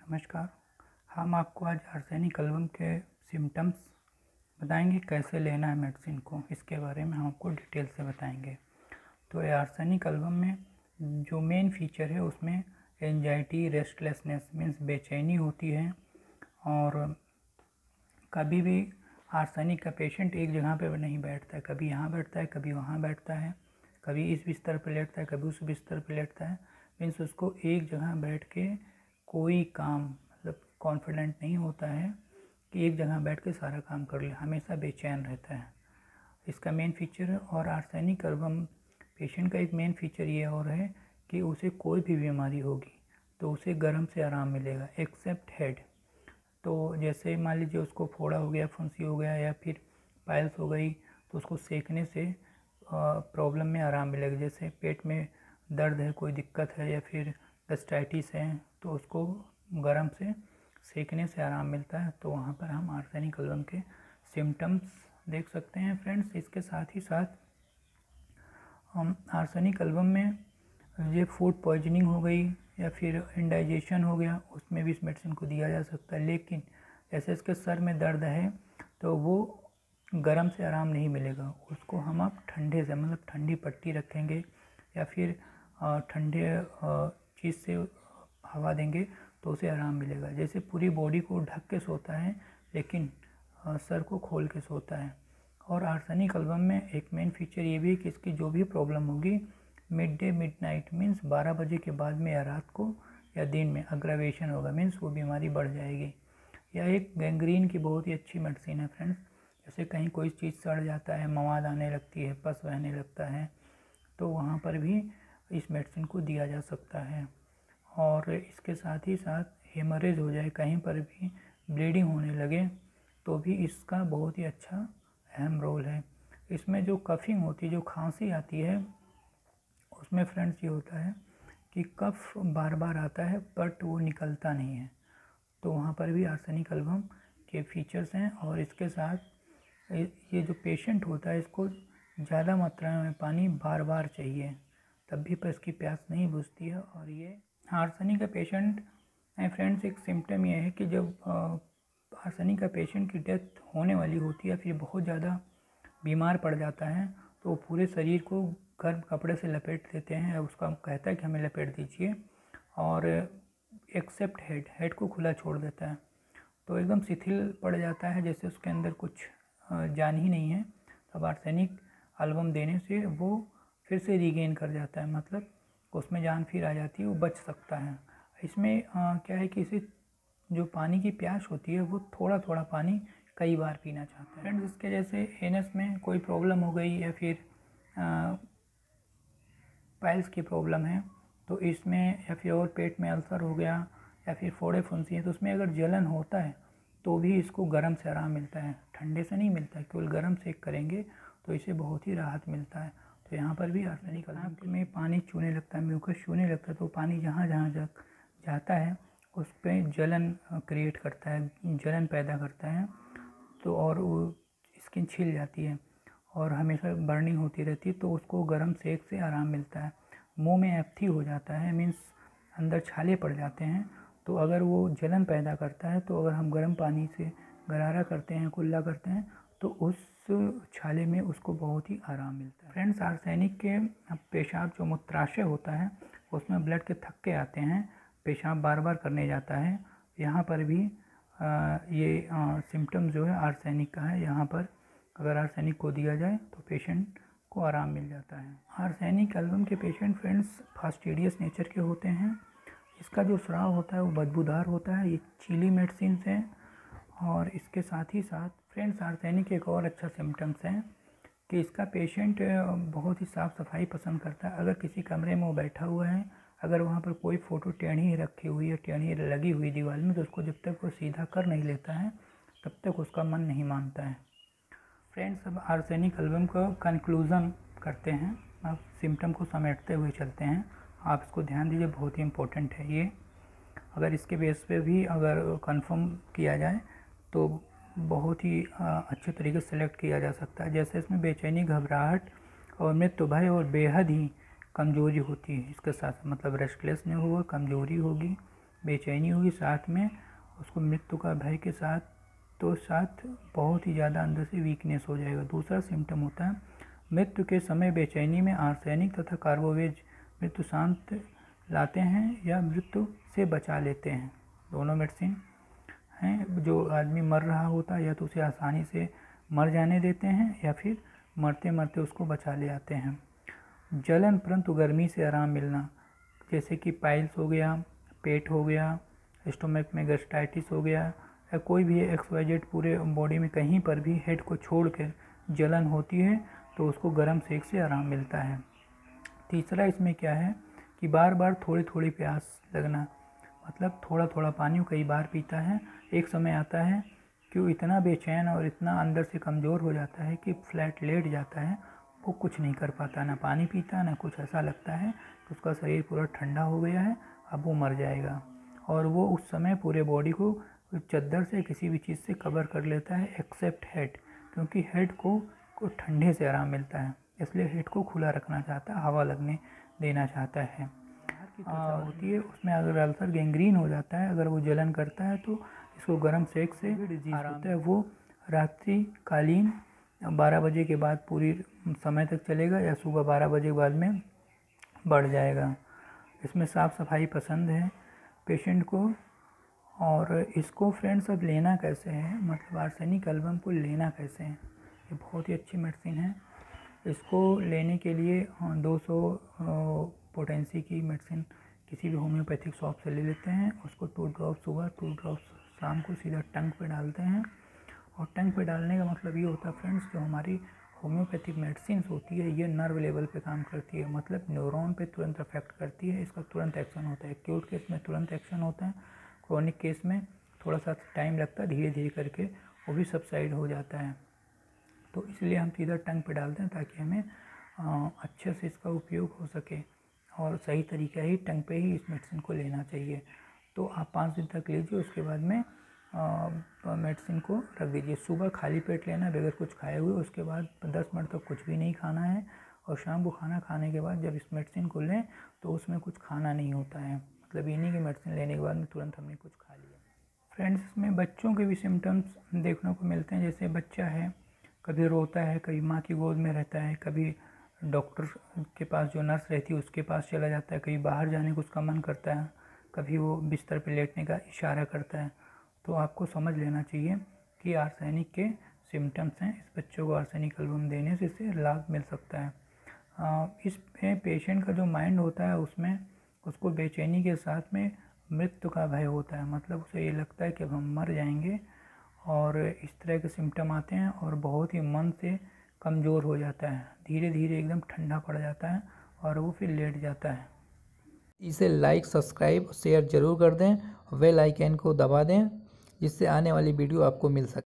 नमस्कार। हम आपको आज आर्सेनिक एल्बम के सिम्टम्स बताएंगे, कैसे लेना है मेडिसिन को। इसके बारे में हम आपको डिटेल से बताएंगे। तो ये आर्सेनिक एल्बम में जो मेन फीचर है उसमें एंजाइटी, रेस्टलेसनेस मीन्स बेचैनी होती है। और कभी भी आर्सेनिक का पेशेंट एक जगह पे नहीं बैठता है, कभी यहाँ बैठता है, कभी वहाँ बैठता है, कभी इस बिस्तर पर लेटता है, कभी उस बिस्तर पर लेटता है। मीन्स उसको एक जगह बैठ के कोई काम मतलब कॉन्फिडेंट नहीं होता है कि एक जगह बैठ के सारा काम कर ले, हमेशा बेचैन रहता है। इसका मेन फीचर है। और आर्सेनिक एल्बम पेशेंट का एक मेन फीचर ये और है कि उसे कोई भी बीमारी होगी तो उसे गर्म से आराम मिलेगा एक्सेप्ट हेड। तो जैसे मान लीजिए उसको फोड़ा हो गया, फुंसी हो गया या फिर पाइल्स हो गई, तो उसको सेकने से प्रॉब्लम में आराम मिलेगा। जैसे पेट में दर्द है, कोई दिक्कत है या फिर गैस्ट्राइटिस है, तो उसको गर्म से सेकने से आराम मिलता है। तो वहाँ पर हम आर्सेनिक एल्बम के सिम्टम्स देख सकते हैं फ्रेंड्स। इसके साथ ही साथ हम आर्सेनिक एल्बम में ये फूड पॉइजनिंग हो गई या फिर इंडाइजेशन हो गया, उसमें भी इस मेडिसिन को दिया जा सकता है। लेकिन जैसे इसके सर में दर्द है तो वो गर्म से आराम नहीं मिलेगा, उसको हम आप ठंडे से मतलब ठंडी पट्टी रखेंगे या फिर ठंडे चीज़ से हवा देंगे तो उसे आराम मिलेगा। जैसे पूरी बॉडी को ढक के सोता है लेकिन सर को खोल के सोता है। और आर्सेनिक एल्बम में एक मेन फीचर ये भी है कि इसकी जो भी प्रॉब्लम होगी mid day mid night means 12 बजे के बाद में या रात को या दिन में अग्रावेशन होगा, मीन्स वो बीमारी बढ़ जाएगी। यह एक गैंग्रीन की बहुत ही अच्छी मेडिसिन है फ्रेंड्स। जैसे कहीं कोई चीज़ सड़ जाता है, मवाद आने लगती है, पस बहने लगता है, तो वहाँ पर भी इस मेडिसिन को दिया जा सकता है। और इसके साथ ही साथ हेमरेज हो जाए, कहीं पर भी ब्लीडिंग होने लगे तो भी इसका बहुत ही अच्छा अहम रोल है। इसमें जो कफिंग होती है, जो खांसी आती है, उसमें फ्रेंड्स ये होता है कि कफ बार बार आता है बट वो निकलता नहीं है, तो वहाँ पर भी आर्सेनिक एल्बम के फीचर्स हैं। और इसके साथ ये जो पेशेंट होता है इसको ज़्यादा मात्रा में पानी बार बार चाहिए, तब भी पर इसकी प्यास नहीं बुझती है। और ये आर्सेनिक का पेशेंट फ्रेंड्स एक सिम्टम ये है कि जब आर्सेनिक का पेशेंट की डेथ होने वाली होती है या फिर बहुत ज़्यादा बीमार पड़ जाता है तो वो पूरे शरीर को गर्म कपड़े से लपेट देते हैं। उसका कहता है कि हमें लपेट दीजिए, और एक्सेप्ट हेड को खुला छोड़ देता है, तो एकदम शिथिल पड़ जाता है, जैसे उसके अंदर कुछ जान ही नहीं है। तब आर्सेनिक एल्बम देने से वो फिर से रीगेन कर जाता है, मतलब उसमें जान फिर आ जाती है, वो बच सकता है। इसमें क्या है कि इसे जो पानी की प्यास होती है वो थोड़ा थोड़ा पानी कई बार पीना चाहता है फ्रेंड्स। इसके जैसे एनस में कोई प्रॉब्लम हो गई या फिर पाइल्स की प्रॉब्लम है तो इसमें, या फिर और पेट में अल्सर हो गया या फिर फोड़े फुंसी है, तो उसमें अगर जलन होता है तो भी इसको गर्म से आराम मिलता है, ठंडे से नहीं मिलता है। केवल गर्म सेक करेंगे तो इसे बहुत ही राहत मिलता है। तो यहाँ पर भी आर्सेनिक आँख में पानी चूने लगता है, म्यूकस चूने लगता है, तो पानी जहाँ जहाँ जाता है उस पर जलन क्रिएट करता है, जलन पैदा करता है, तो और वो स्किन छिल जाती है और हमेशा बर्निंग होती रहती है, तो उसको गर्म सेक से आराम मिलता है। मुंह में एप्थी हो जाता है, मीन्स अंदर छाले पड़ जाते हैं, तो अगर वो जलन पैदा करता है तो अगर हम गर्म पानी से गरारा करते हैं, कुल्ला करते हैं, तो उस छाले में उसको बहुत ही आराम मिलता है फ्रेंड्स। आर्सेनिक के पेशाब जो मूत्राशय होता है उसमें ब्लड के थक्के आते हैं, पेशाब बार बार करने जाता है। यहाँ पर भी ये सिम्टम जो है आर्सेनिक का है। यहाँ पर अगर आर्सेनिक को दिया जाए तो पेशेंट को आराम मिल जाता है। आर्सेनिक एल्बम के पेशेंट फ्रेंड्स फास्टिडियस नेचर के होते हैं। इसका जो स्राव होता है वो बदबूदार होता है। ये चीली मेडिसिन है। और इसके साथ ही साथ फ्रेंड्स आर्सेनिक एक और अच्छा सिम्टम्स है कि इसका पेशेंट बहुत ही साफ़ सफाई पसंद करता है। अगर किसी कमरे में वो बैठा हुआ है, अगर वहाँ पर कोई फ़ोटो टेढ़ी रखी हुई है, टेढ़ी लगी हुई दीवार में, तो उसको जब तक वो सीधा कर नहीं लेता है तब तक उसका मन नहीं मानता है फ्रेंड्स। अब आर्सेनिक एल्बम का कंक्लूज़न करते हैं, अब सिम्टम को समेटते हुए चलते हैं। आप इसको ध्यान दीजिए, बहुत ही इम्पोर्टेंट है ये। अगर इसके बेस पे भी अगर कंफर्म किया जाए तो बहुत ही अच्छे तरीके से सेलेक्ट किया जा सकता है। जैसे इसमें बेचैनी, घबराहट और मृत्यु भय और बेहद ही कमज़ोरी होती है। इसके साथ मतलब रेस्टलेस नहीं होगा, कमज़ोरी होगी, बेचैनी होगी, साथ में उसको मृत्यु का भय के साथ बहुत ही ज़्यादा अंदर से वीकनेस हो जाएगा। दूसरा सिम्टम होता है मृत्यु के समय बेचैनी में आर्सेनिक तथा कार्बोवेज मृत्यु शांत लाते हैं या मृत्यु से बचा लेते हैं। दोनों मेडिसिन हैं, जो आदमी मर रहा होता है या तो उसे आसानी से मर जाने देते हैं या फिर मरते मरते उसको बचा ले आते हैं। जलन परंतु गर्मी से आराम मिलना, जैसे कि पाइल्स हो गया, पेट हो गया, स्टोमक में गैस्ट्राइटिस हो गया, या कोई भी XYZ पूरे बॉडी में कहीं पर भी हेड को छोड़ कर जलन होती है तो उसको गर्म सेक से आराम मिलता है। तीसरा इसमें क्या है कि बार बार थोड़ी थोड़ी प्यास लगना, मतलब थोड़ा थोड़ा पानी कई बार पीता है। एक समय आता है कि वो इतना बेचैन और इतना अंदर से कमज़ोर हो जाता है कि फ्लैट लेट जाता है, वो कुछ नहीं कर पाता, ना पानी पीता ना कुछ। ऐसा लगता है कि उसका शरीर पूरा ठंडा हो गया है, अब वो मर जाएगा। और वो उस समय पूरे बॉडी को चद्दर से किसी भी चीज़ से कवर कर लेता है एक्सेप्ट हेड, क्योंकि हेड को ठंडे से आराम मिलता है, इसलिए हेड को खुला रखना चाहता है, हवा लगने देना चाहता है। होती है उसमें अगर अल्सर गैंग्रीन हो जाता है, अगर वो जलन करता है तो इसको गर्म सेक से आराम होता है। वो रात्रिकालीन 12 बजे के बाद पूरी समय तक चलेगा या सुबह 12 बजे के बाद में बढ़ जाएगा। इसमें साफ़ सफाई पसंद है पेशेंट को। और इसको फ्रेंड्स अब लेना कैसे है, मतलब आर्सेनिक एल्बम को लेना कैसे है, ये बहुत ही अच्छी मेडिसिन है। इसको लेने के लिए 200 पोटेंसी की मेडिसिन किसी भी होम्योपैथिक शॉप से ले लेते हैं। उसको 2 ड्रॉप सुबह 2 ड्रॉप शाम को सीधा टंग पे डालते हैं। और टंग पे डालने का मतलब ये होता है फ्रेंड्स, जो हमारी होम्योपैथिक मेडिसिन होती है ये नर्व लेवल पे काम करती है, मतलब न्यूरॉन पे तुरंत अफेक्ट करती है, इसका तुरंत एक्शन होता है। एक्यूट केस में तुरंत एक्शन होता है, क्रोनिक केस में थोड़ा सा टाइम लगता है, धीरे धीरे करके वो भी सबसाइड हो जाता है। तो इसलिए हम सीधा टंग पे डालते हैं ताकि हमें अच्छे से इसका उपयोग हो सके, और सही तरीका ही टंग पे ही इस मेडिसिन को लेना चाहिए। तो आप 5 दिन तक लीजिए, उसके बाद में मेडिसिन को रख दीजिए। सुबह खाली पेट लेना बगैर कुछ खाए हुए, उसके बाद 10 मिनट तक कुछ भी नहीं खाना है, और शाम को खाना खाने के बाद जब इस मेडिसिन को लें तो उसमें कुछ खाना नहीं होता है, मतलब ये नहीं कि मेडिसिन लेने के बाद में तुरंत हमने कुछ खा लिया। फ्रेंड्स, इसमें बच्चों के भी सिम्टम्स देखने को मिलते हैं, जैसे बच्चा है कभी रोता है, कभी माँ की गोद में रहता है, कभी डॉक्टर के पास जो नर्स रहती है उसके पास चला जाता है, कभी बाहर जाने को उसका मन करता है, कभी वो बिस्तर पर लेटने का इशारा करता है। तो आपको समझ लेना चाहिए कि आर्सेनिक के सिम्टम्स हैं। इस बच्चों को आर्सेनिक एल्बम देने से इससे लाभ मिल सकता है। इसमें पेशेंट का जो माइंड होता है उसमें उसको बेचैनी के साथ में मृत्यु का भय होता है, मतलब उसे ये लगता है कि अब हम मर जाएंगे, और इस तरह के सिम्टम आते हैं और बहुत ही मन से कमज़ोर हो जाता है, धीरे धीरे एकदम ठंडा पड़ जाता है और वो फिर लेट जाता है। इसे लाइक, सब्सक्राइब, शेयर ज़रूर कर दें, बेल आइकन को दबा दें, जिससे आने वाली वीडियो आपको मिल सके।